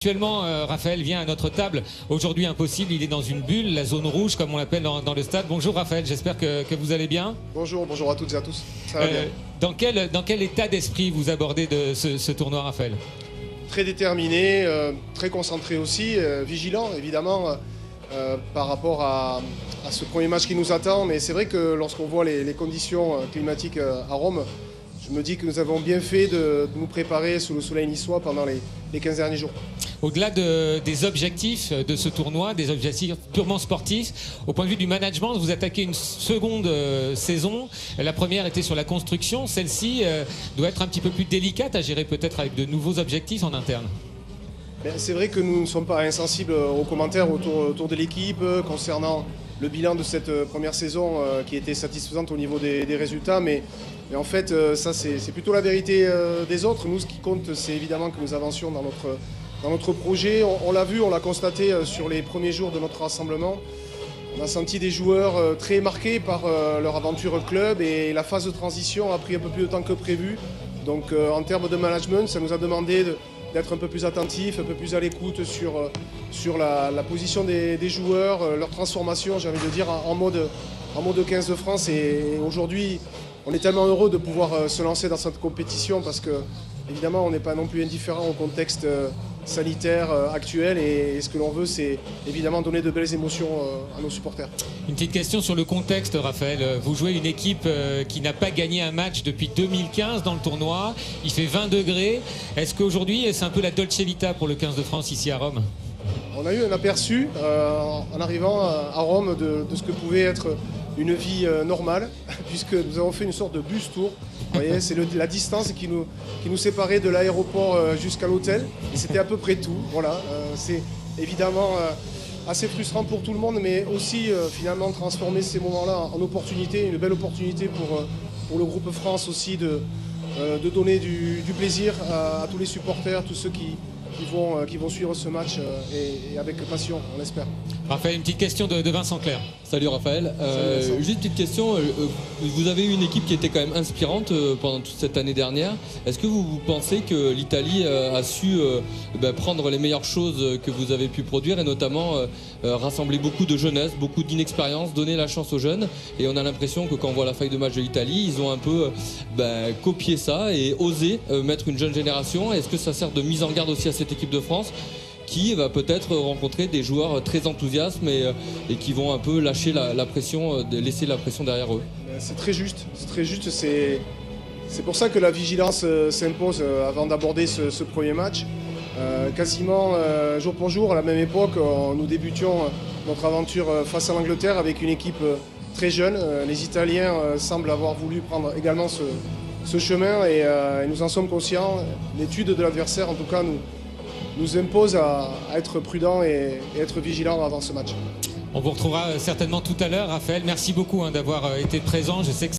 Actuellement, Raphaël vient à notre table. Aujourd'hui, impossible, il est dans une bulle, la zone rouge, comme on l'appelle dans le stade. Bonjour Raphaël, j'espère que vous allez bien. Bonjour à toutes et à tous. Ça va bien. Dans quel état d'esprit vous abordez de ce tournoi, Raphaël? Très déterminé, très concentré aussi, vigilant évidemment par rapport à ce premier match qui nous attend. Mais c'est vrai que lorsqu'on voit les conditions climatiques à Rome, je me dis que nous avons bien fait de nous préparer sous le soleil niçois pendant les 15 derniers jours. Au-delà des objectifs de ce tournoi, des objectifs purement sportifs, au point de vue du management, vous attaquez une seconde saison. La première était sur la construction. Celle-ci doit être un petit peu plus délicate à gérer, peut-être avec de nouveaux objectifs en interne. C'est vrai que nous ne sommes pas insensibles aux commentaires autour de l'équipe concernant le bilan de cette première saison qui était satisfaisante au niveau des résultats. Mais en fait, ça c'est plutôt la vérité des autres. Nous, ce qui compte, c'est évidemment que nous avancions dans notre projet. On l'a vu, on l'a constaté sur les premiers jours de notre rassemblement. On a senti des joueurs très marqués par leur aventure club et la phase de transition a pris un peu plus de temps que prévu. Donc en termes de management, ça nous a demandé d'être un peu plus attentif, un peu plus à l'écoute sur la position des joueurs, leur transformation, j'ai envie de dire, en mode 15 de France. Et aujourd'hui, on est tellement heureux de pouvoir se lancer dans cette compétition parce que, évidemment, on n'est pas non plus indifférent au contexte sanitaire actuel et ce que l'on veut, c'est évidemment donner de belles émotions à nos supporters. Une petite question sur le contexte, Raphaël. Vous jouez une équipe qui n'a pas gagné un match depuis 2015 dans le tournoi. Il fait 20 degrés. Est-ce qu'aujourd'hui, c'est un peu la Dolce Vita pour le 15 de France ici à Rome? On a eu un aperçu en arrivant à Rome de ce que pouvait être une vie normale, puisque nous avons fait une sorte de bus tour. Vous voyez, c'est la distance qui nous séparait de l'aéroport jusqu'à l'hôtel, et c'était à peu près tout. Voilà, c'est évidemment assez frustrant pour tout le monde, mais aussi finalement transformer ces moments-là en opportunité, une belle opportunité pour le groupe France aussi de donner du plaisir à tous les supporters, tous ceux qui vont suivre ce match et avec passion, on l'espère. Raphaël, une petite question de Vincent Clerc. Salut Raphaël. Juste une petite question. Vous avez eu une équipe qui était quand même inspirante pendant toute cette année dernière. Est-ce que vous pensez que l'Italie a su prendre les meilleures choses que vous avez pu produire et notamment rassembler beaucoup de jeunesse, beaucoup d'inexpérience, donner la chance aux jeunes? Et on a l'impression que quand on voit la feuille de match de l'Italie, ils ont un peu copié ça et osé mettre une jeune génération. Est-ce que ça sert de mise en garde aussi à cette équipe de France qui va peut-être rencontrer des joueurs très enthousiastes et qui vont un peu lâcher la pression, laisser la pression derrière eux? C'est très juste, c'est pour ça que la vigilance s'impose avant d'aborder ce premier match. Quasiment jour pour jour, à la même époque, nous débutions notre aventure face à l'Angleterre avec une équipe très jeune. Les Italiens semblent avoir voulu prendre également ce chemin et nous en sommes conscients. L'étude de l'adversaire, en tout cas, nous impose à être prudents et être vigilants avant ce match. On vous retrouvera certainement tout à l'heure, Raphaël. Merci beaucoup d'avoir été présent. Je sais que